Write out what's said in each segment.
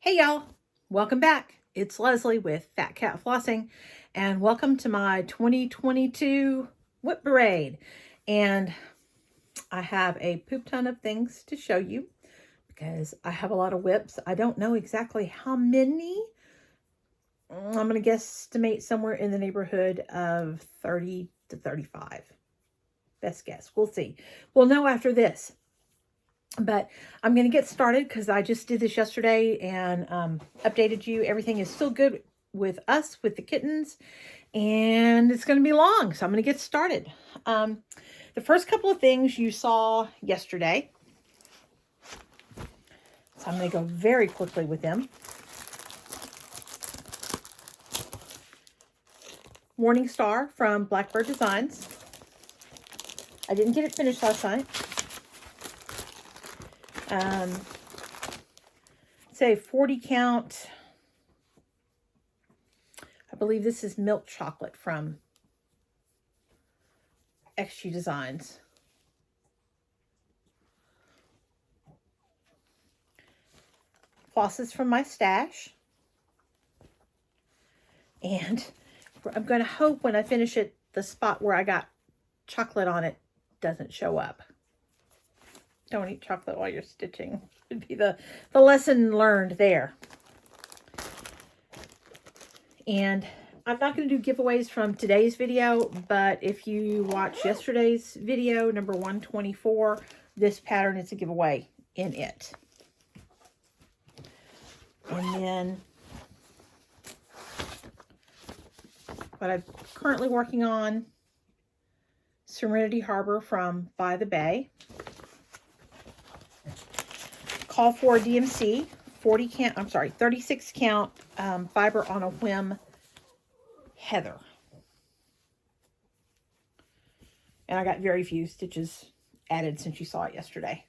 Hey y'all, welcome back. It's Leslie with Fat Cat Flossing, and welcome to my 2022 WIP Parade. And I have a poop ton of things to show you because I have a lot of WIPs. I don't know exactly how many. I'm going to guesstimate somewhere in the neighborhood of 30 to 35. Best guess. We'll see. We'll know after this. But I'm going to get started because I just did this yesterday and updated you. Everything is still good with us, with the kittens, and it's going to be long. So I'm going to get started. The first couple of things you saw yesterday. So I'm going to go very quickly with them. Morning Star from Blackbird Designs. I didn't get it finished last night. Say 40 count. I believe this is milk chocolate from XG Designs. Flosses from my stash. And I'm going to hope when I finish it, the spot where I got chocolate on it doesn't show up. Don't eat chocolate while you're stitching. Would be the lesson learned there. And I'm not going to do giveaways from today's video, but if you watch yesterday's video, number 124, this pattern is a giveaway in it. And then what I'm currently working on, Serenity Harbor from By the Bay. Call for DMC, 36 count fiber on a whim heather. And I got very few stitches added since you saw it yesterday.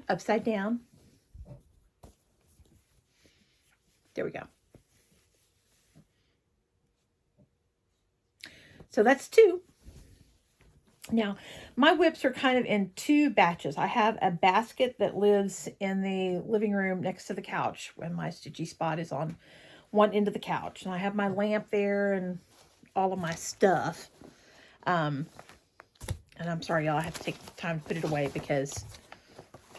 Upside down. There we go. So that's 2. Now, my WIPs are kind of in 2 batches. I have a basket that lives in the living room next to the couch when my stitchy spot is on one end of the couch. And I have my lamp there and all of my stuff. And I'm sorry, y'all, I have to take time to put it away because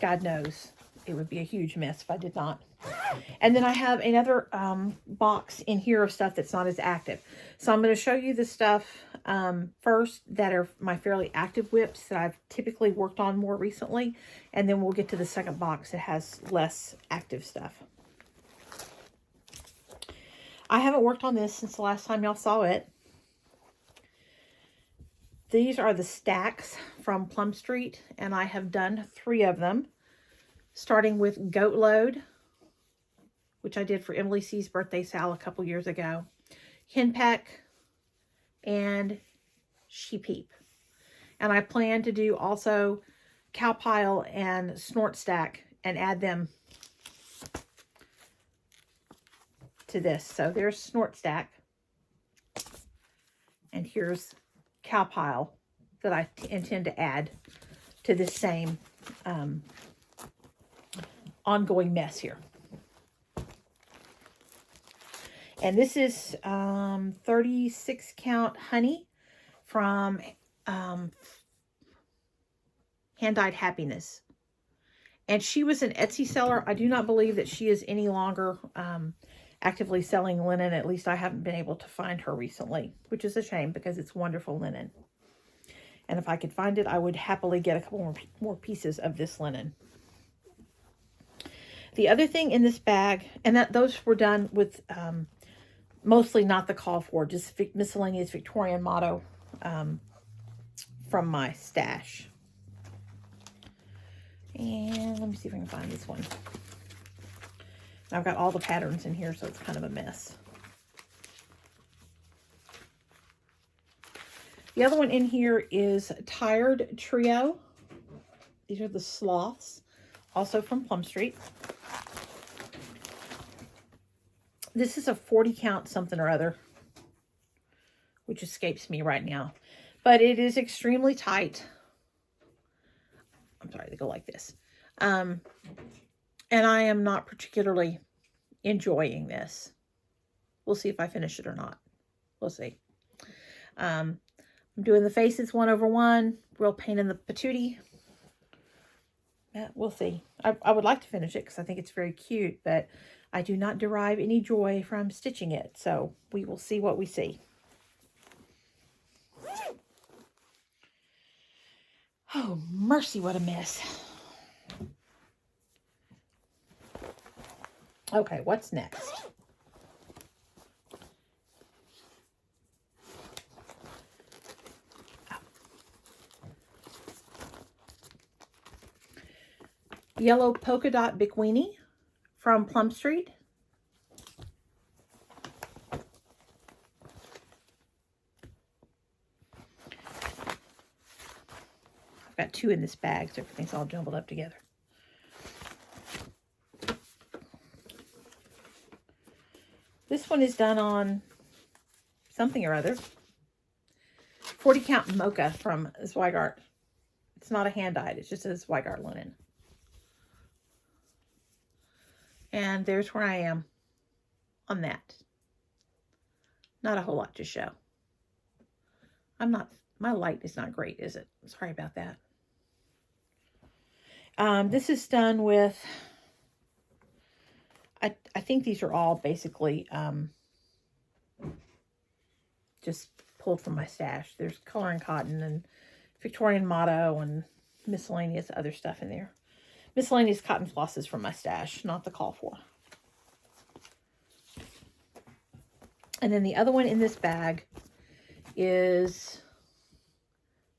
God knows it would be a huge mess if I did not. And then I have another box in here of stuff that's not as active. So I'm going to show you the stuff first that are my fairly active WIPs that I've typically worked on more recently. And then we'll get to the second box that has less active stuff. I haven't worked on this since the last time y'all saw it. These are the stacks from Plum Street, and I have done 3 of them, starting with Goat Load, which I did for Emily C's birthday sale a couple years ago, Henpeck, and She Peep. And I plan to do also Cowpile and Snort Stack and add them to this. So there's Snort Stack. And here's Cowpile that I intend to add to this same ongoing mess here. And this is 36 count honey from Hand-Dyed Happiness. And she was an Etsy seller. I do not believe that she is any longer actively selling linen. At least I haven't been able to find her recently, which is a shame because it's wonderful linen. And if I could find it, I would happily get a couple more pieces of this linen. The other thing in this bag, and those were done with mostly not the call for, just miscellaneous Victorian motto from my stash. And let me see if I can find this one. I've got all the patterns in here, so it's kind of a mess. The other one in here is Tired Trio. These are the sloths, also from Plum Street. This is a 40 count something or other, which escapes me right now. But it is extremely tight. I'm sorry, they go like this. And I am not particularly enjoying this. We'll see if I finish it or not. We'll see. I'm doing the faces 1/1. Real pain in the patootie. We'll see. I would like to finish it because I think it's very cute, but I do not derive any joy from stitching it. So we will see what we see. Oh, mercy, what a mess. Okay, what's next? Yellow polka dot Bikweenie from Plum Street. I've got 2 in this bag, so everything's all jumbled up together. This one is done on something or other. 40 count mocha from Zweigart. It's not a hand-dyed, it's just a Zweigart linen. And there's where I am on that. Not a whole lot to show. My light is not great, is it? Sorry about that. This is done with, I think these are all basically just pulled from my stash. There's coloring cotton and Victorian motto and miscellaneous other stuff in there. Miscellaneous cotton flosses from my stash, not the call for. And then the other one in this bag is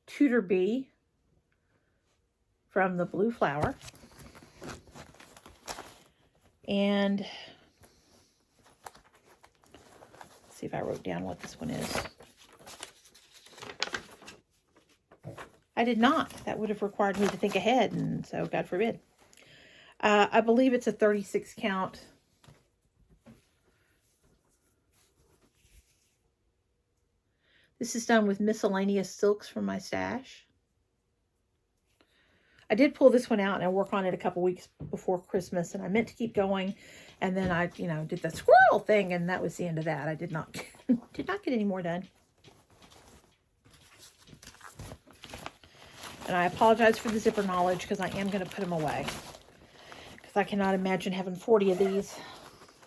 Tudor Bee from the Blue Flower. And let's see if I wrote down what this one is. I did not. That would have required me to think ahead, and so God forbid. I believe it's a 36 count. This is done with miscellaneous silks from my stash. I did pull this one out and I work on it a couple weeks before Christmas, and I meant to keep going, and then I, did the squirrel thing, and that was the end of that. I did not get any more done. And I apologize for the zipper knowledge because I am going to put them away, because I cannot imagine having 40 of these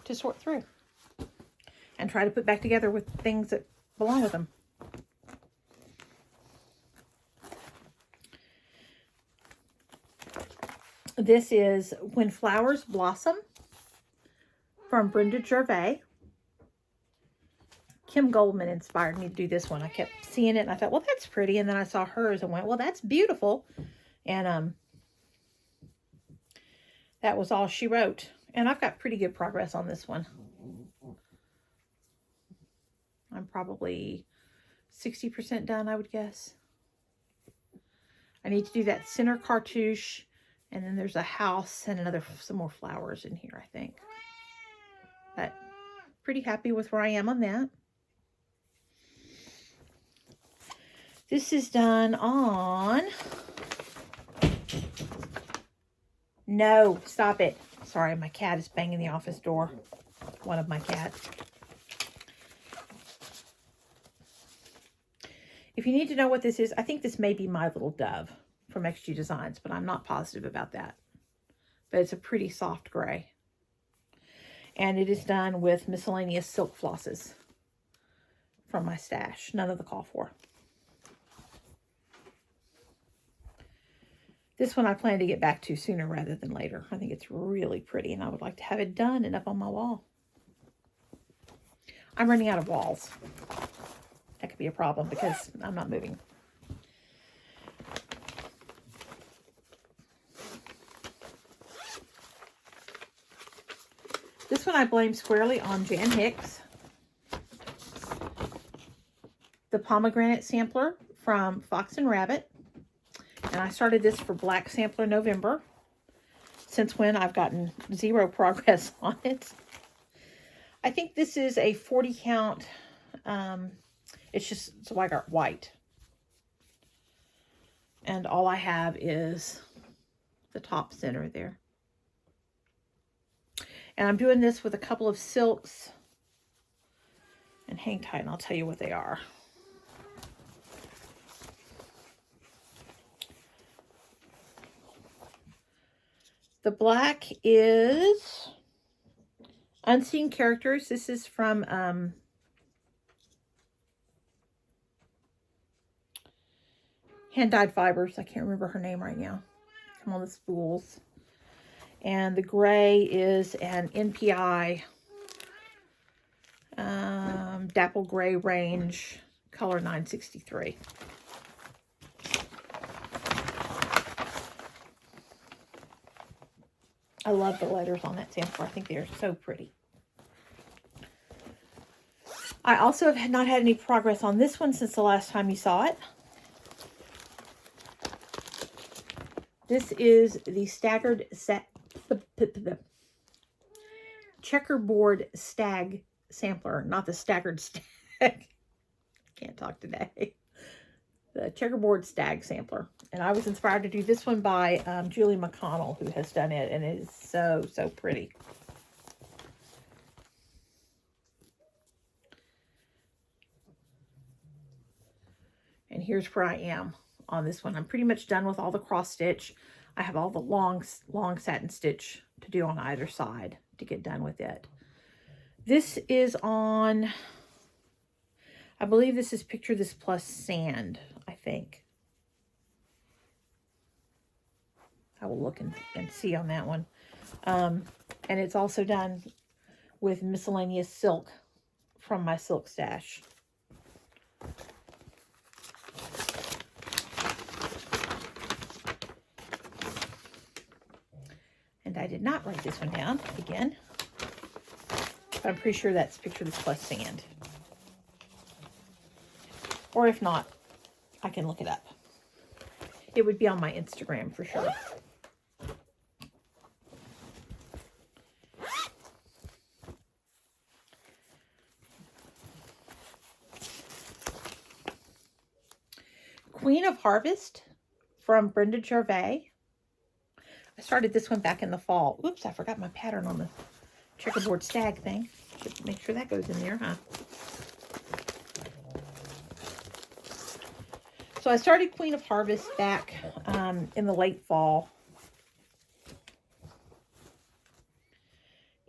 to sort through and try to put back together with things that belong with them. This is When Flowers Blossom from Brenda Gervais. Kim Goldman inspired me to do this one. I kept seeing it and I thought, well, that's pretty. And then I saw hers and went, well, that's beautiful. And that was all she wrote. And I've got pretty good progress on this one. I'm probably 60% done, I would guess. I need to do that center cartouche. And then there's a house and some more flowers in here, I think. But pretty happy with where I am on that. This is done on... No, stop it. Sorry, my cat is banging the office door. One of my cats. If you need to know what this is, I think this may be My Little Dove from XG Designs, but I'm not positive about that. But it's a pretty soft gray. And it is done with miscellaneous silk flosses from my stash. None of the call for. This one I plan to get back to sooner rather than later. I think it's really pretty, and I would like to have it done and up on my wall. I'm running out of walls. That could be a problem because I'm not moving. This one I blame squarely on Jan Hicks. The Pomegranate Sampler from Fox and Rabbit. And I started this for Black Sampler November. Since when I've gotten 0 progress on it. I think this is a 40 count. It's just Zweigart white. And all I have is the top center there. And I'm doing this with a couple of silks. And hang tight and I'll tell you what they are. The black is Unseen Characters. This is from Hand Dyed Fibers. I can't remember her name right now. Come on, the spools. And the gray is an NPI Dapple Gray Range, color 963. I love the letters on that sampler. I think they are so pretty. I also have not had any progress on this one since the last time you saw it. This is the Checkerboard Stag sampler, not the Staggered Stag. Can't talk today. The Checkerboard Stag sampler. And I was inspired to do this one by Julie McConnell, who has done it. And it is so, so pretty. And here's where I am on this one. I'm pretty much done with all the cross stitch. I have all the long satin stitch to do on either side to get done with it. This is on, I believe this is Picture This Plus Sand, I think. I will look and see on that one. And it's also done with miscellaneous silk from my silk stash. And I did not write this one down again. But I'm pretty sure that's Picture This Plus Sand. Or if not, I can look it up. It would be on my Instagram for sure. Queen of Harvest from Brenda Gervais. I started this one back in the fall. Oops, I forgot my pattern on the Checkerboard Stag thing. Should make sure that goes in there, huh? So I started Queen of Harvest back in the late fall.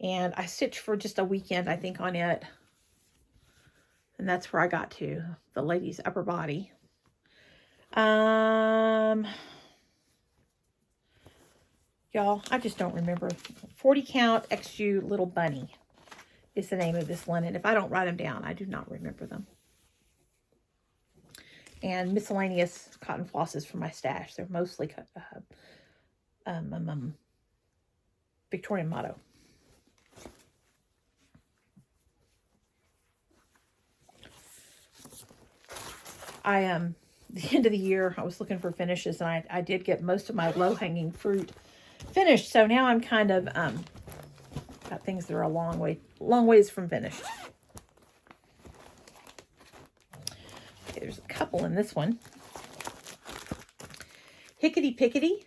And I stitched for just a weekend, I think, on it. And that's where I got to, the lady's upper body. Y'all, I just don't remember. 40 count XU Little Bunny is the name of this linen. If I don't write them down, I do not remember them. And miscellaneous cotton flosses from my stash. They're mostly Victorian Motto. The end of the year, I was looking for finishes, and I did get most of my low-hanging fruit finished. So now I'm kind of got things that are a long ways from finished. Okay, there's a couple in this one. Hickety Pickety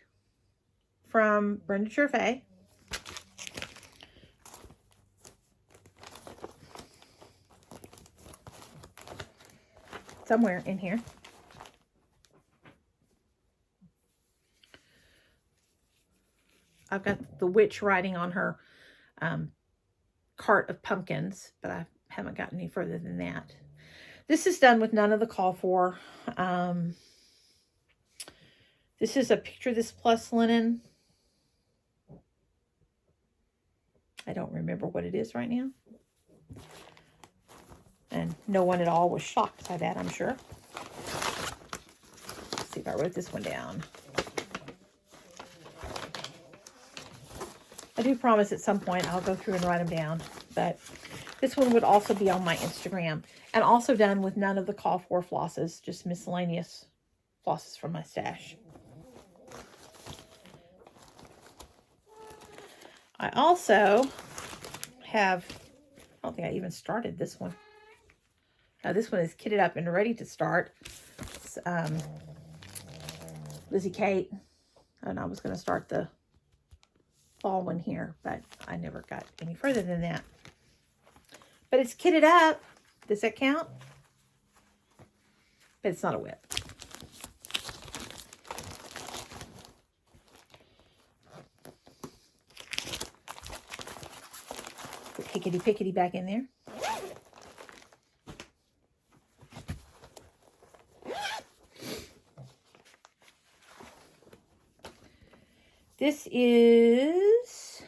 from Brenda Gervais. Somewhere in here. I've got the witch riding on her cart of pumpkins, but I haven't gotten any further than that. This is done with none of the call for. This is a Picture This Plus linen. I don't remember what it is right now. And no one at all was shocked by that, I'm sure. Let's see if I wrote this one down. I do promise at some point I'll go through and write them down. But this one would also be on my Instagram. And also done with none of the call for flosses. Just miscellaneous flosses from my stash. I also have, I don't think I even started this one. Now this one is kitted up and ready to start. It's, Lizzie Kate. And I was going to start the fall one here, but I never got any further than that. But it's kitted up. Does that count? But it's not a WIP. Put Hickety Pickety back in there. This is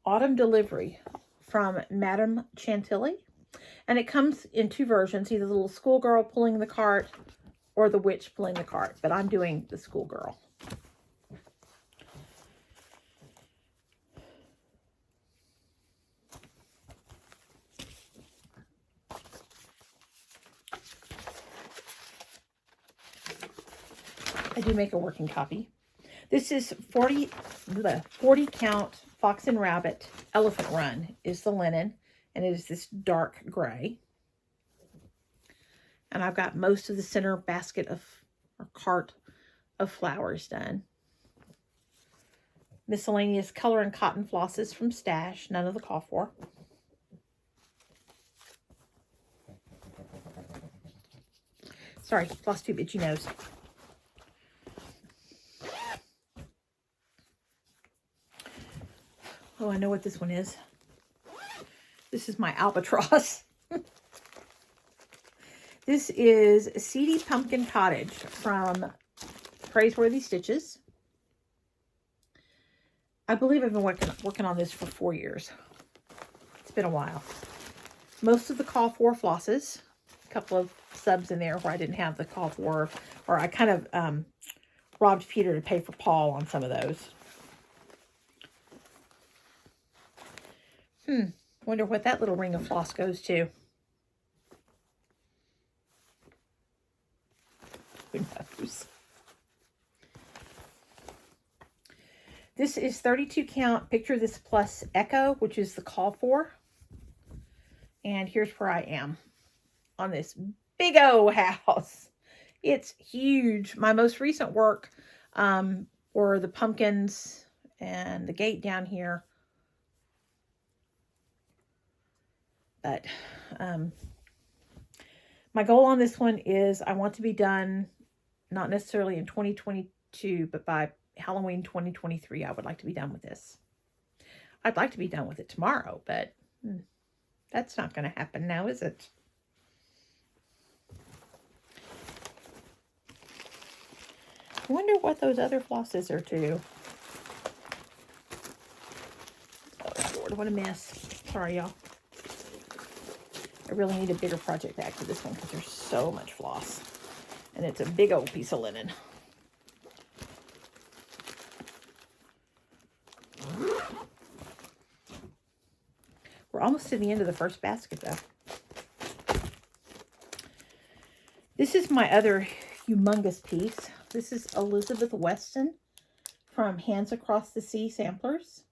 Autumn Delivery from Madame Chantilly. And it comes in two versions, either the little schoolgirl pulling the cart or the witch pulling the cart. But I'm doing the schoolgirl. I do make a working copy. This is 40 count Fox and Rabbit Elephant Run is the linen, and it is this dark gray. And I've got most of the center basket of, or cart of flowers done. Miscellaneous color and cotton flosses from Stash, none of the call for. Sorry, FlossTube, itchy nose. Oh, I know what this one is. This is my albatross. This is Seedy Pumpkin Cottage from Praiseworthy Stitches. I believe I've been working on this for 4 years. It's been a while. Most of the call for flosses. A couple of subs in there where I didn't have the call for, or I kind of robbed Peter to pay for Paul on some of those. Wonder what that little ring of floss goes to. Who knows? This is 32 count Picture This Plus Echo, which is the call for. And here's where I am on this big old house. It's huge. My most recent work were the pumpkins and the gate down here. But my goal on this one is I want to be done, not necessarily in 2022, but by Halloween 2023, I would like to be done with this. I'd like to be done with it tomorrow, but that's not going to happen now, is it? I wonder what those other flosses are to. Oh, Lord, what a mess. Sorry, y'all. I really need a bigger project bag for this one because there's so much floss. And it's a big old piece of linen. We're almost to the end of the first basket, though. This is my other humongous piece. This is Elizabeth Weston from Hands Across the Sea Samplers.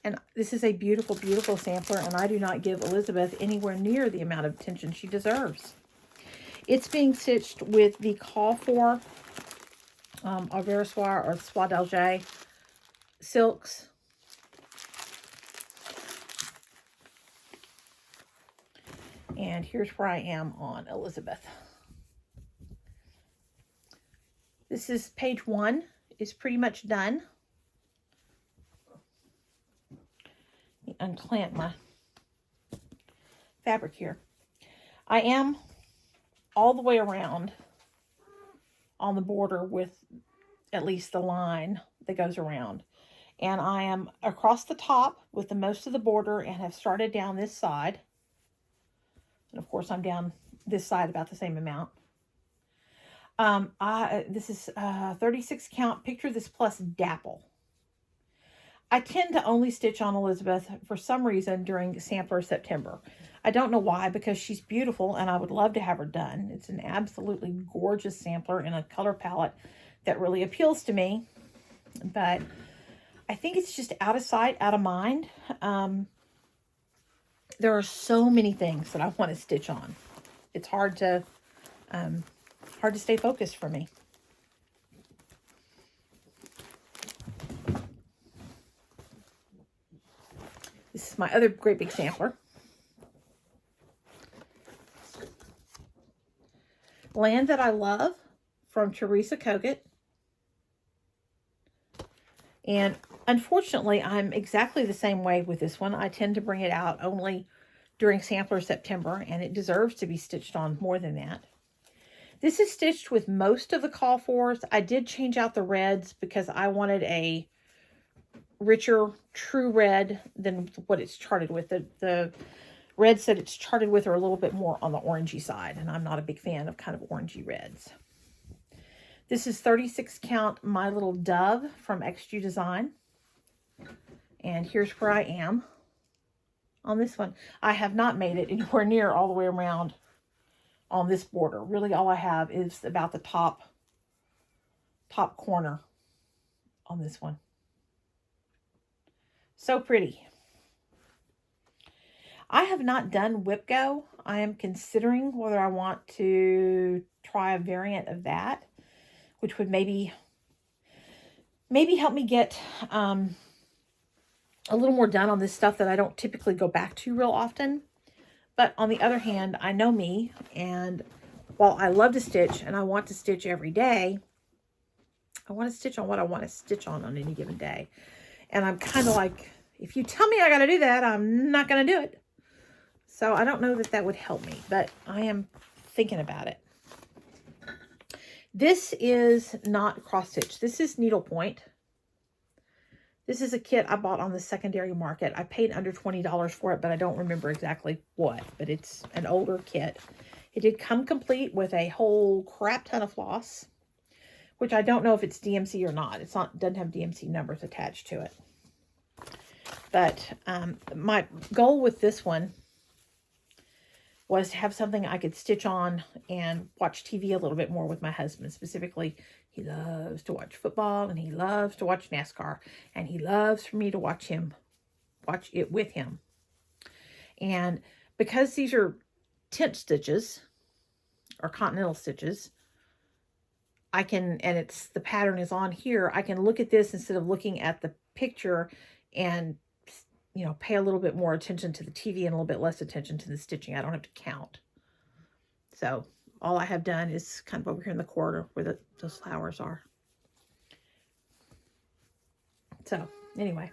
And this is a beautiful, beautiful sampler, and I do not give Elizabeth anywhere near the amount of attention she deserves. It's being stitched with the call for Alverosoir or Soie d'Alger silks. And here's where I am on Elizabeth. This is page 1, is pretty much done. Let me unclamp my fabric here. I am all the way around on the border with at least the line that goes around. And I am across the top with the most of the border and have started down this side. And of course I'm down this side about the same amount. This is 36 count Picture This Plus Dapple. I tend to only stitch on Elizabeth for some reason during Sampler September. I don't know why, because she's beautiful and I would love to have her done. It's an absolutely gorgeous sampler in a color palette that really appeals to me. But I think it's just out of sight, out of mind. There are so many things that I want to stitch on. It's hard to stay focused for me. This is my other great big sampler. Land That I Love from Theresa Kogut. And unfortunately, I'm exactly the same way with this one. I tend to bring it out only during Sampler September, and it deserves to be stitched on more than that. This is stitched with most of the call fors. I did change out the reds because I wanted a richer, true red than what it's charted with. The reds that it's charted with are a little bit more on the orangey side, and I'm not a big fan of kind of orangey reds. This is 36 count My Little Dove from XG Design. And here's where I am on this one. I have not made it anywhere near all the way around on this border. Really all I have is about the top corner on this one. So pretty. I have not done WIP Go. I am considering whether I want to try a variant of that, which would maybe help me get a little more done on this stuff that I don't typically go back to real often. But on the other hand, I know me, and while I love to stitch and I want to stitch every day, I want to stitch on what I want to stitch on any given day. And I'm kind of like, if you tell me I got to do that, I'm not going to do it. So I don't know that that would help me, but I am thinking about it. This is not cross stitch. This is Needlepoint. This is a kit I bought on the secondary market. I paid under $20 for it, but I don't remember exactly what. But it's an older kit. It did come complete with a whole crap ton of floss, which I don't know if it's DMC or not. It's not, doesn't have DMC numbers attached to it. But my goal with this one was to have something I could stitch on and watch TV a little bit more with my husband. Specifically, he loves to watch football and he loves to watch NASCAR, and he loves for me to watch it with him. And because these are tent stitches or continental stitches, I can, and it's the pattern is on here, I can look at this instead of looking at the picture and, you know, pay a little bit more attention to the TV and a little bit less attention to the stitching. I don't have to count. So all I have done is kind of over here in the corner where those flowers are. So anyway,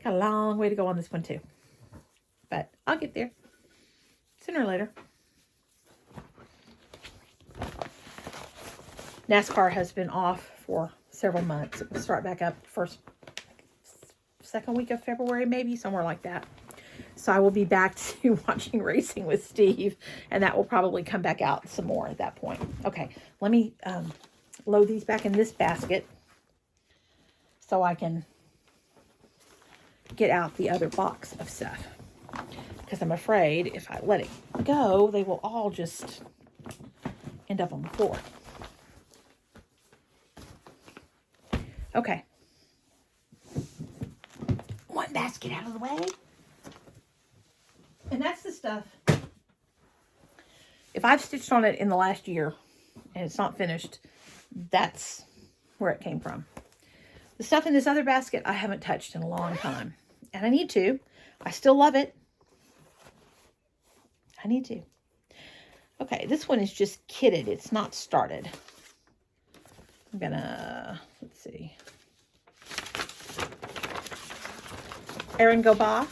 got a long way to go on this one too, but I'll get there sooner or later. NASCAR has been off for several months. It will start back up second week of February, maybe, somewhere like that. So I will be back to watching racing with Steve, and that will probably come back out some more at that point. Okay, let me load these back in this basket so I can get out the other box of stuff, because I'm afraid if I let it go, they will all just end up on the floor. Okay. One basket out of the way. And that's the stuff. If I've stitched on it in the last year and it's not finished, that's where it came from. The stuff in this other basket I haven't touched in a long time. And I need to. I still love it. I need to. Okay, this one is just kitted. It's not started. I'm gonna, let's see. Erin Gervais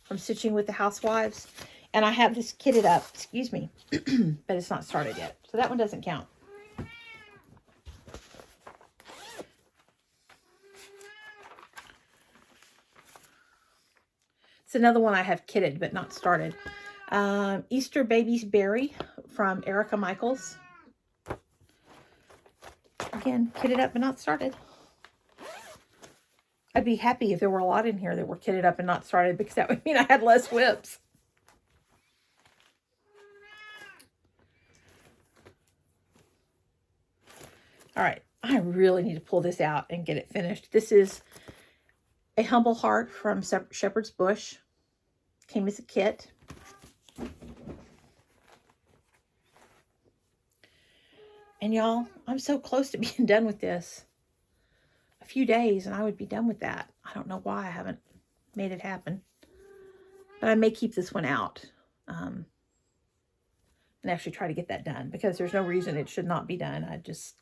from Stitching with the Housewives. And I have this kitted up, excuse me, but it's not started yet. So that one doesn't count. It's another one I have kitted, but not started. Easter Baby's Berry from Erica Michaels. Again, kitted up but not started. I'd be happy if there were a lot in here that were kitted up and not started, because that would mean I had less WIPs. All right, I really need to pull this out and get it finished. This is a Humble Heart from Shepherd's Bush. Came as a kit. And y'all, I'm so close to being done with this. A few days and I would be done with that. I don't know why I haven't made it happen. But I may keep this one out and actually try to get that done, because there's no reason it should not be done. I just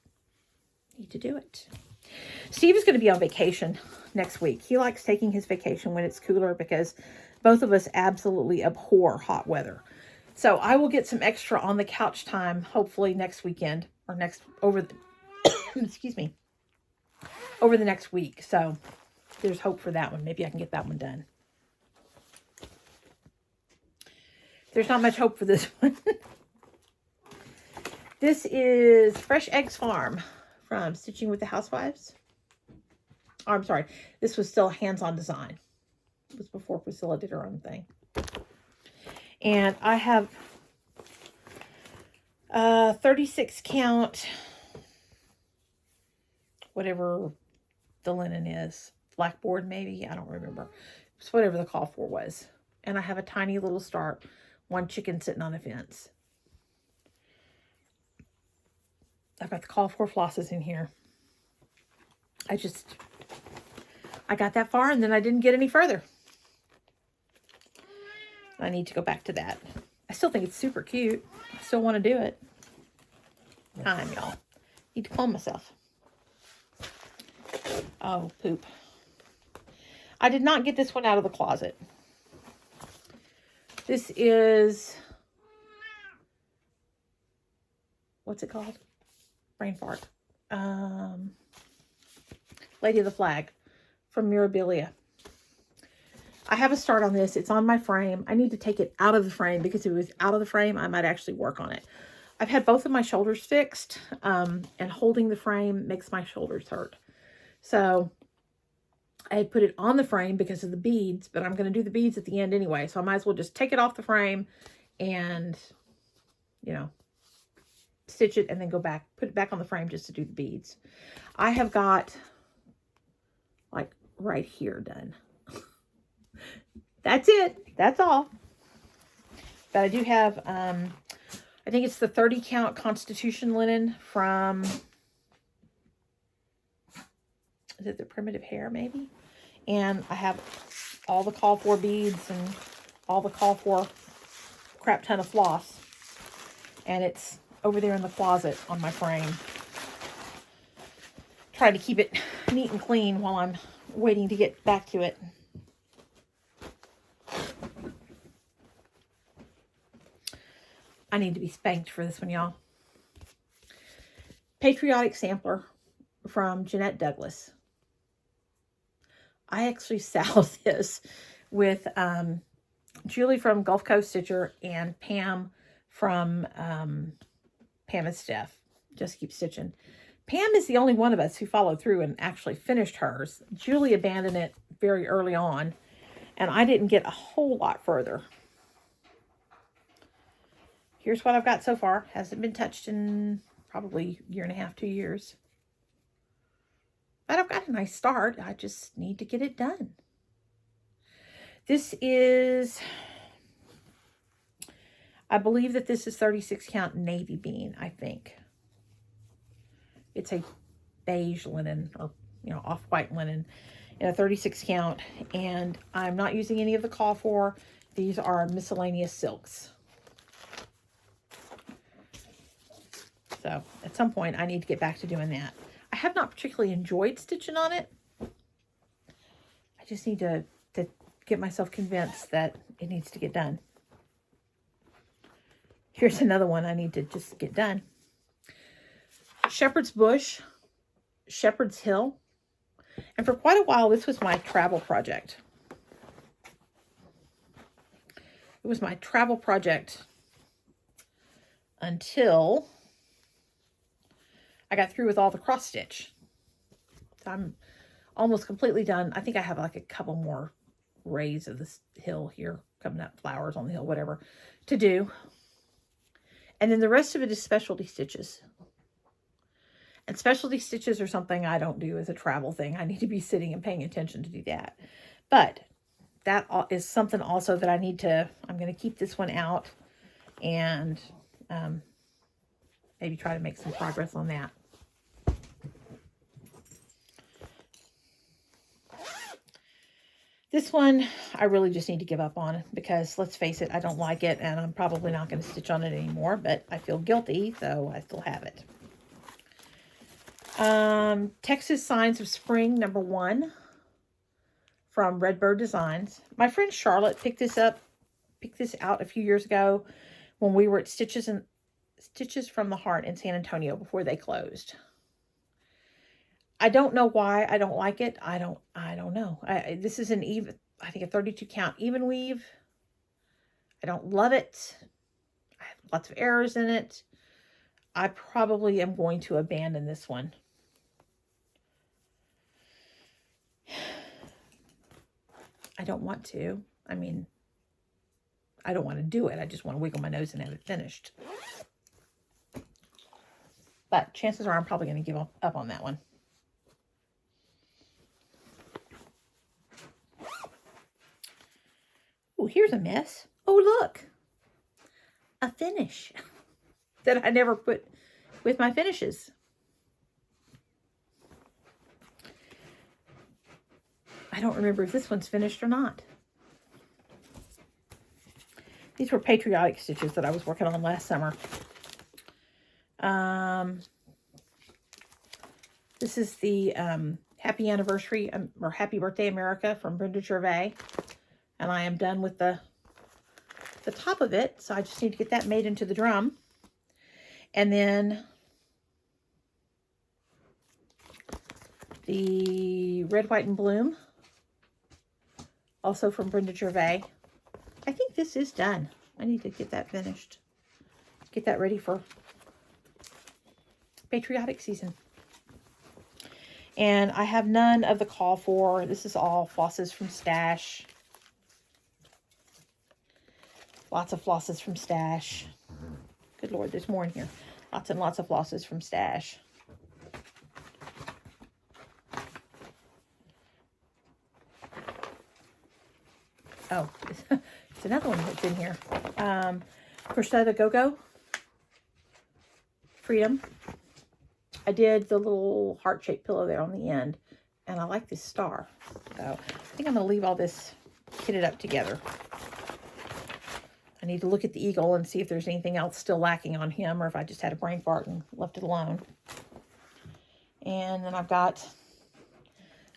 need to do it. Steve is going to be on vacation next week. He likes taking his vacation when it's cooler, because both of us absolutely abhor hot weather. So I will get some extra on the couch time, hopefully next weekend, or over the, excuse me, over the next week. So there's hope for that one. Maybe I can get that one done. There's not much hope for this one. This is Fresh Eggs Farm from Stitching with the Housewives. Oh, I'm sorry. This was still hands-on design. It was before Priscilla did her own thing. And I have 36 count, whatever the linen is. Blackboard, maybe. I don't remember. It's whatever the call for was. And I have a tiny little start. One chicken sitting on a fence. I've got the call for flosses in here. I got that far and then I didn't get any further. I need to go back to that. I still think it's super cute. I still want to do it. Time, y'all. Need to calm myself. Oh, poop. I did not get this one out of the closet. This is, what's it called? Brain fart. Lady of the Flag from Mirabilia. I have a start on this. It's on my frame. I need to take it out of the frame, because if it was out of the frame, I might actually work on it. I've had both of my shoulders fixed, and holding the frame makes my shoulders hurt. So I had put it on the frame because of the beads, but I'm going to do the beads at the end anyway. So I might as well just take it off the frame and, you know, stitch it and then go back, put it back on the frame just to do the beads. I have got like right here done. That's it. That's all. But I do have, I think it's the 30 count Constitution linen from, is it the Primitive Hair maybe? And I have all the call for beads and all the call for crap ton of floss. And it's over there in the closet on my frame. Trying to keep it neat and clean while I'm waiting to get back to it. I need to be spanked for this one, y'all. Patriotic Sampler from Jeanette Douglas. I actually salved this with Julie from Gulf Coast Stitcher and Pam from Pam and Steph. Just Keep Stitching. Pam is the only one of us who followed through and actually finished hers. Julie abandoned it very early on, and I didn't get a whole lot further. Here's what I've got so far. Hasn't been touched in probably a year and a half, 2 years. But I've got a nice start. I just need to get it done. This is, I believe that this is 36 count navy bean, I think. It's a beige linen, or, you know, off-white linen in a 36 count. And I'm not using any of the call for. These are miscellaneous silks. So at some point I need to get back to doing that. I have not particularly enjoyed stitching on it. I just need to get myself convinced that it needs to get done. Here's another one I need to just get done. Shepherd's Bush, Shepherd's Hill. And for quite a while, this was my travel project. It was my travel project until I got through with all the cross stitch. So I'm almost completely done. I think I have like a couple more rays of this hill here coming up, flowers on the hill, whatever, to do. And then the rest of it is specialty stitches. And specialty stitches are something I don't do as a travel thing. I need to be sitting and paying attention to do that. But that is something also that I need to, I'm going to keep this one out and maybe try to make some progress on that. This one, I really just need to give up on because, let's face it, I don't like it, and I'm probably not going to stitch on it anymore, but I feel guilty, so I still have it. Texas Signs of Spring, #1 from Redbird Designs. My friend Charlotte picked this out a few years ago when we were at Stitches from the Heart in San Antonio before they closed. I don't know why I don't like it. I don't know. This is an even, I think a 32 count even weave. I don't love it. I have lots of errors in it. I probably am going to abandon this one. I don't want to. I mean, I don't want to do it. I just want to wiggle my nose and have it finished. But chances are I'm probably going to give up on that one. Oh, here's a mess. Oh, look. A finish that I never put with my finishes. I don't remember if this one's finished or not. These were patriotic stitches that I was working on last summer. This is the Happy Anniversary or Happy Birthday America from Brenda Gervais. And I am done with the top of it. So I just need to get that made into the drum. And then the Red, White, and Bloom. Also from Brenda Gervais. I think this is done. I need to get that finished. Get that ready for patriotic season. And I have none of the call for. This is all flosses from Stash. Lots of flosses from Stash. Good Lord, there's more in here. Lots and lots of flosses from Stash. Oh, it's another one that's in here. Crochet Go-Go. Freedom. I did the little heart-shaped pillow there on the end. And I like this star. So I think I'm going to leave all this kitted up together. I need to look at the eagle and see if there's anything else still lacking on him, or if I just had a brain fart and left it alone. And then I've got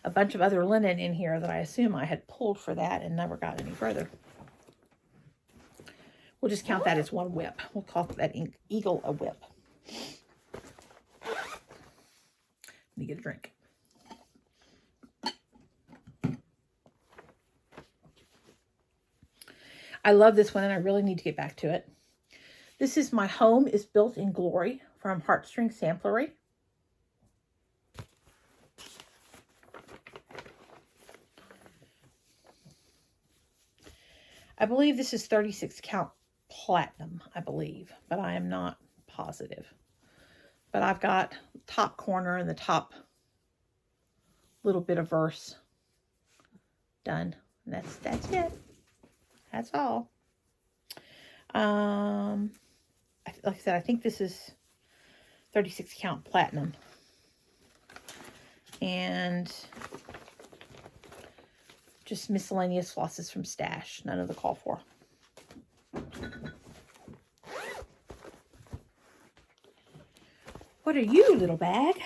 a bunch of other linen in here that I assume I had pulled for that and never got any further. We'll just count that as one WIP. We'll call that eagle a WIP. Let me get a drink. I love this one, and I really need to get back to it. This is My Home is Built in Glory from Heartstring Samplery. I believe this is 36 count platinum, I believe, but I am not positive. But I've got top corner and the top little bit of verse done. And that's it. That's all. Like I said, I think this is 36 count platinum. And just miscellaneous flosses from Stash. None of the call for. What are you, little bag?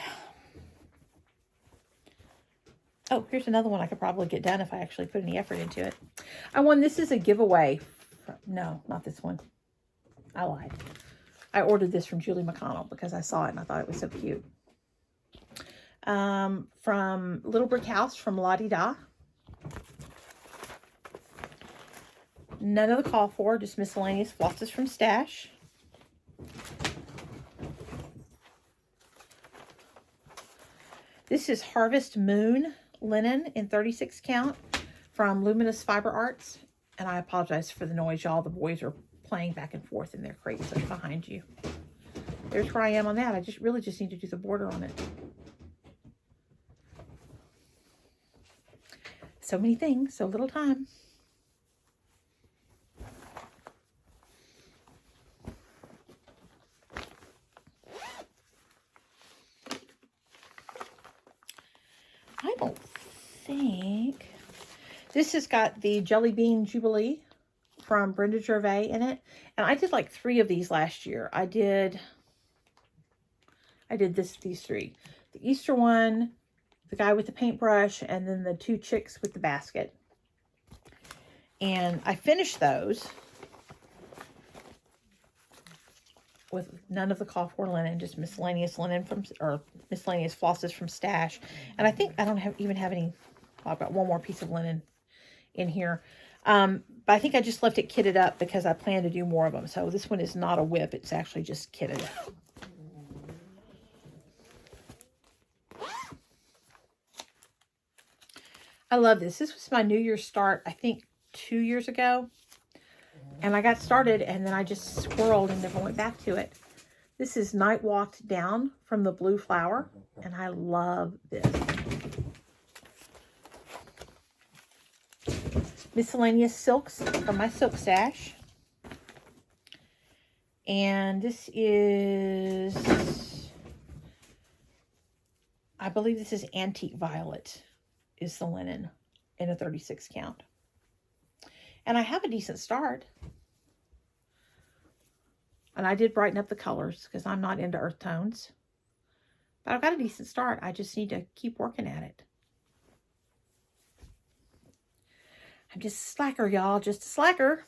Oh, here's another one I could probably get done if I actually put any effort into it. I won. This is a giveaway. No, not this one. I lied. I ordered this from Julie McConnell because I saw it and I thought it was so cute. From Little Brick House from La Di Da. None of the call for, just miscellaneous flosses from Stash. This is Harvest Moon linen in 36 count from Luminous Fiber Arts. And I apologize for the noise, y'all. The boys are playing back and forth in their crates behind you. There's where I am on that. I really just need to do the border on it. So many things, so little time. I don't think This has got the Jelly Bean Jubilee from Brenda Gervais in it. And I did like 3 of these last year. I did these 3. The Easter one, the guy with the paintbrush, and then the 2 chicks with the basket. And I finished those with none of the call for linen, just miscellaneous linen or miscellaneous flosses from Stash. And I think I don't even have any. Well, I've got one more piece of linen in here. But I think I just left it kitted up because I plan to do more of them. So this one is not a WIP. It's actually just kitted up. I love this. This was my New Year's start, I think 2 years ago. And I got started and then I just squirreled and never went back to it. This is Night Walked Down from the Blue Flower. And I love this. Miscellaneous silks from my silk stash. And this is, I believe this is Antique Violet is the linen in a 36 count. And I have a decent start. And I did brighten up the colors because I'm not into earth tones. But I've got a decent start. I just need to keep working at it. I'm just a slacker, y'all. Just a slacker.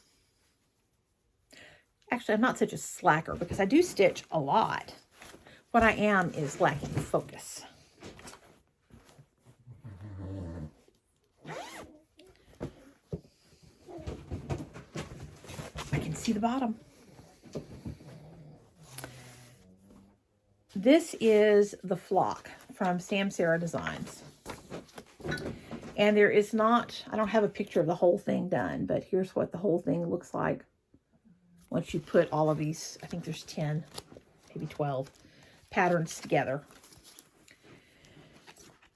Actually, I'm not such a slacker because I do stitch a lot. What I am is lacking focus. I can see the bottom. This is the Flock from Sam Sarah Designs. And there is not, I don't have a picture of the whole thing done, but here's what the whole thing looks like once you put all of these, I think there's 10, maybe 12 patterns together.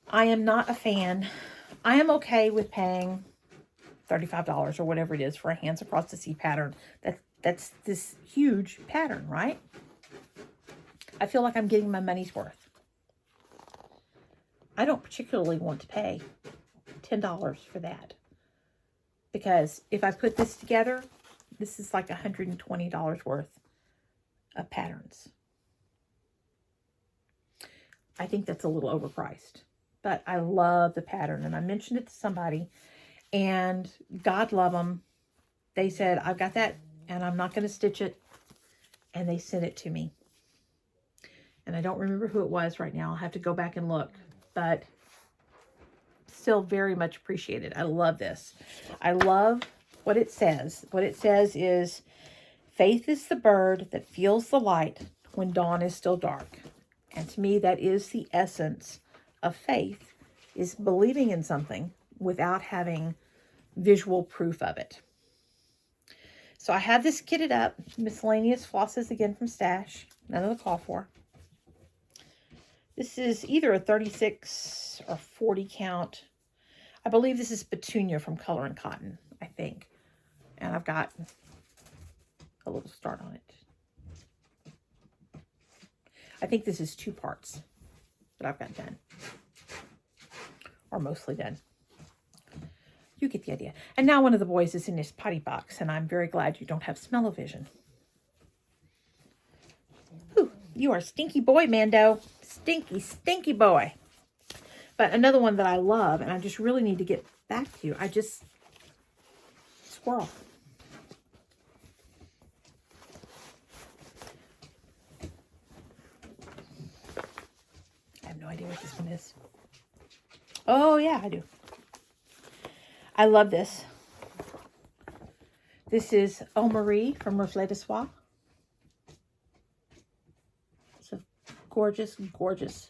I am not a fan. I am okay with paying $35 or whatever it is for a Hands Across the Sea pattern. That's this huge pattern, right? I feel like I'm getting my money's worth. I don't particularly want to pay $10 for that. Because if I put this together, this is like $120 worth of patterns. I think that's a little overpriced. But I love the pattern. And I mentioned it to somebody. And God love them. They said, I've got that and I'm not going to stitch it. And they sent it to me. And I don't remember who it was right now. I'll have to go back and look. But still very much appreciated. I love this. I love what it says. What it says is, faith is the bird that feels the light when dawn is still dark. And to me, that is the essence of faith, is believing in something without having visual proof of it. So I have this kitted up. Miscellaneous flosses again from Stash. None of the call for. This is either a 36 or 40 count. I believe this is Petunia from Color and Cotton, I think. And I've got a little start on it. I think this is 2 parts that I've got done. Or mostly done. You get the idea. And now one of the boys is in his potty box, and I'm very glad you don't have smell-o-vision. Ooh, you are a stinky boy, Mando. Stinky, stinky boy. But another one that I love, and I just really need to get back to you. I just squirrel. I have no idea what this one is. Oh, yeah, I do. I love this. This is Oh Marie from Reflet de Soie. It's a gorgeous, gorgeous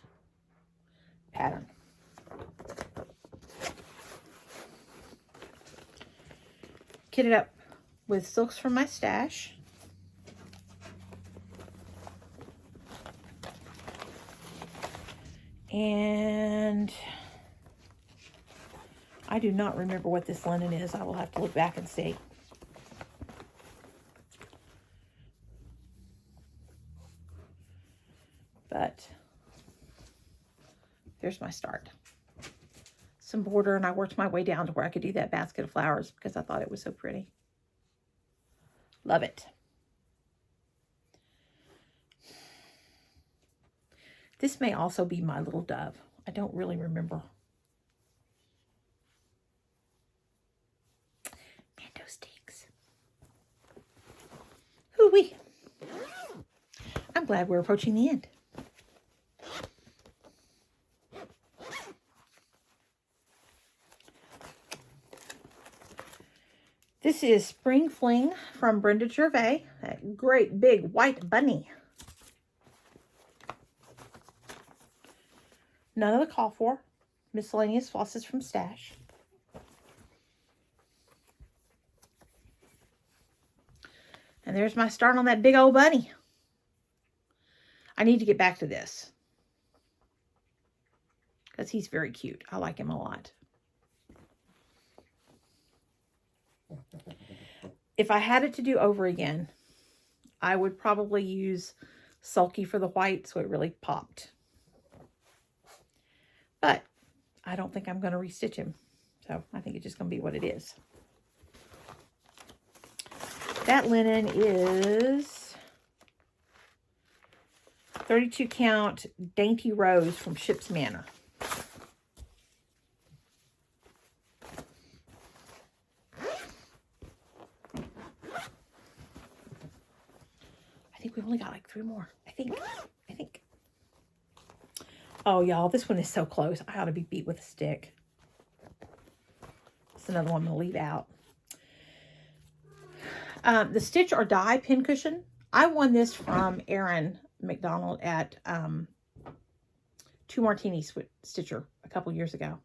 pattern. Kitted up with silks from my stash. And I do not remember what this linen is. I will have to look back and see. But there's my start. some border, and I worked my way down to where I could do that basket of flowers because I thought it was so pretty. Love it. This may also be my little dove. I don't really remember. Mando sticks. Hoo-wee. I'm glad we're approaching the end. This is Spring Fling from Brenda Gervais. That great big white bunny. None of the call for. Miscellaneous flosses from Stash. And there's my start on that big old bunny. I need to get back to this, because he's very cute. I like him a lot. If I had it to do over again, I would probably use Sulky for the white so it really popped. But I don't think I'm going to restitch him. So I think it's just going to be what it is. That linen is 32 count Dainty Rose from Ship's Manor. I think we've only got like 3 more. I think. Oh, y'all, this one is so close. I ought to be beat with a stick. It's another one I'm going to leave out. The Stitch or Die pincushion. I won this from Erin McDonald at Two Martini Stitcher a couple years ago.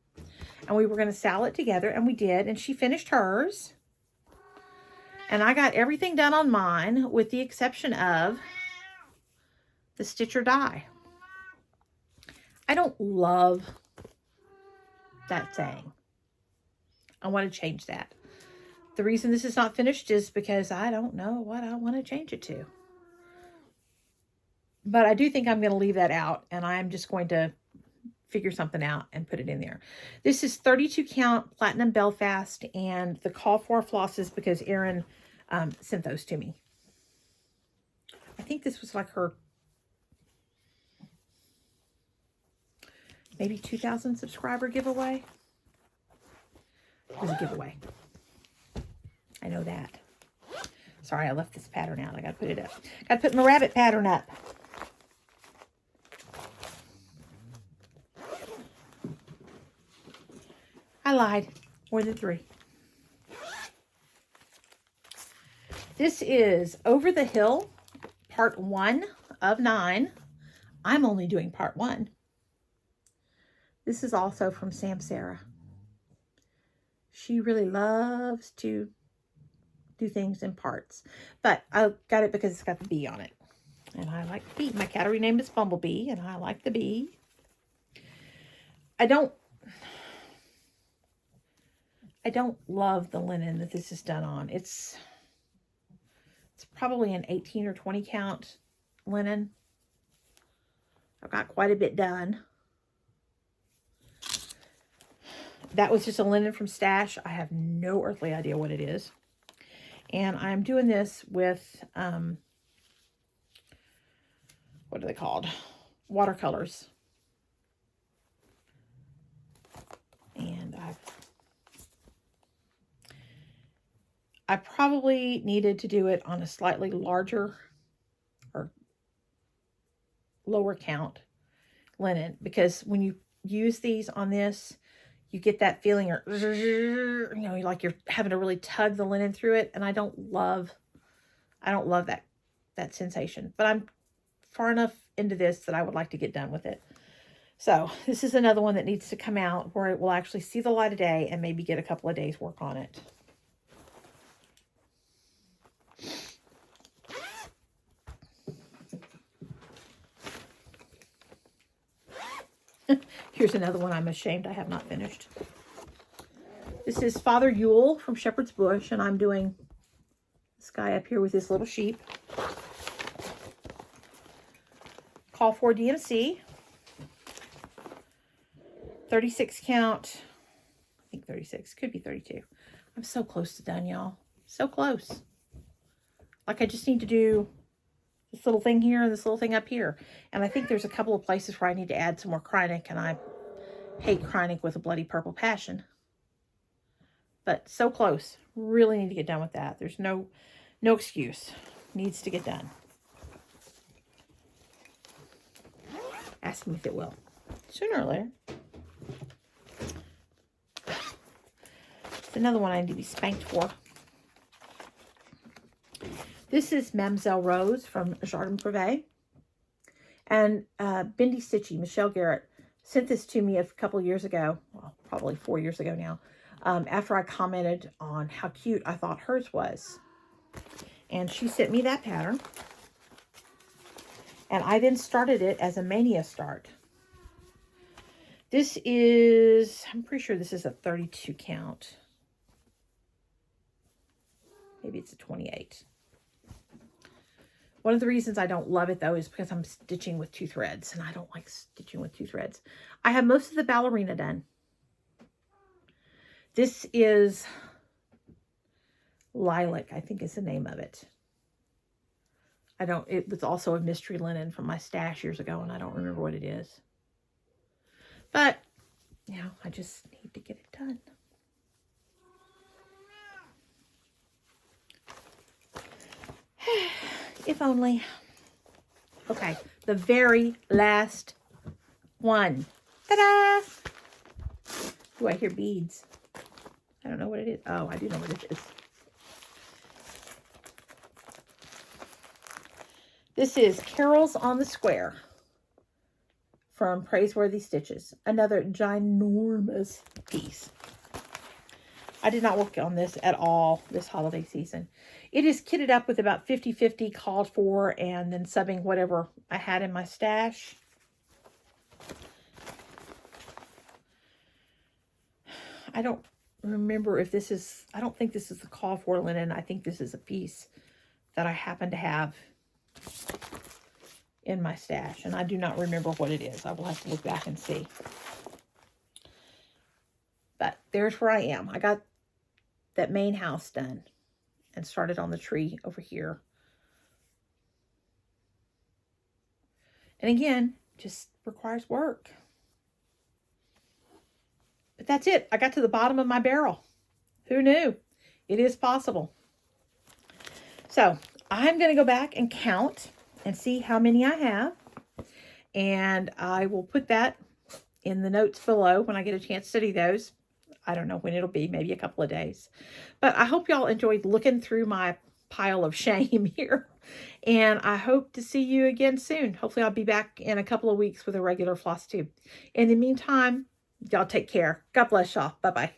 And we were going to sell it together, and we did. And she finished hers. And I got everything done on mine with the exception of the Stitch or Die. I don't love that saying. I want to change that. The reason this is not finished is because I don't know what I want to change it to. But I do think I'm going to leave that out, and I'm just going to figure something out and put it in there. This is 32 count Platinum Belfast, and the call for flosses because Erin sent those to me. I think this was like her maybe 2,000 subscriber giveaway. It was a giveaway. I know that. Sorry, I left this pattern out. I got to put it up. Got to put my rabbit pattern up. I lied. More than 3. This is Over the Hill, part 1 of 9. I'm only doing part 1. This is also from Sam Sarah. She really loves to do things in parts. But I got it because it's got the bee on it. And I like the bee. My cat renamed is Bumblebee, and I like the bee. I don't love the linen that this is done on. It's probably an 18 or 20 count linen. I've got quite a bit done. That was just a linen from Stash. I have no earthly idea what it is. And I'm doing this with, what are they called? Watercolors. And I probably needed to do it on a slightly larger or lower count linen, because when you use these on this, you get that feeling, or you know, like you're having to really tug the linen through it, and I don't love that sensation. But I'm far enough into this that I would like to get done with it. So this is another one that needs to come out where it will actually see the light of day and maybe get a couple of days work on it. Here's another one I'm ashamed I have not finished. This is Father Yule from Shepherd's Bush, and I'm doing this guy up here with his little sheep. Call for DMC. 36 count think 36. Could be 32. I'm so close to done, y'all. So close. Like I just need to do this little thing here and this little thing up here. And I think there's a couple of places where I need to add some more Krynic, and I hate Krynic with a bloody purple passion. But so close. Really need to get done with that. There's no excuse. Needs to get done. Ask me if it will. Sooner or later. It's another one I need to be spanked for. This is Mademoiselle Rose from Jardin Privé. And Bendy Stitchy, Michelle Garrett, sent this to me a couple years ago. Well, probably 4 years ago now. After I commented on how cute I thought hers was. And she sent me that pattern. And I then started it as a mania start. This is, I'm pretty sure this is a 32 count. Maybe it's a 28. One of the reasons I don't love it, though, is because I'm stitching with 2 threads. And I don't like stitching with 2 threads. I have most of the ballerina done. This is Lilac, I think is the name of it. It was also a mystery linen from my stash years ago, and I don't remember what it is. But, you know, I just need to get it done. If only. Okay, the very last one. Ta-da! Oh, I hear beads. I don't know what it is. Oh, I do know what it is. This is Carols on the Square from Praiseworthy Stitches. Another ginormous piece. I did not work on this at all this holiday season. It is kitted up with about 50-50 called for and then subbing whatever I had in my stash. I don't remember if this is, I don't think this is the call for linen. I think this is a piece that I happen to have in my stash, and I do not remember what it is. I will have to look back and see. But there's where I am. I got that main house done and started on the tree over here. And again, just requires work. But that's it. I got to the bottom of my barrel. Who knew? It is possible. So I'm going to go back and count and see how many I have. And I will put that in the notes below when I get a chance to study those. I don't know when it'll be, maybe a couple of days. But I hope y'all enjoyed looking through my pile of shame here. And I hope to see you again soon. Hopefully I'll be back in a couple of weeks with a regular FlossTube. In the meantime, y'all take care. God bless y'all. Bye-bye.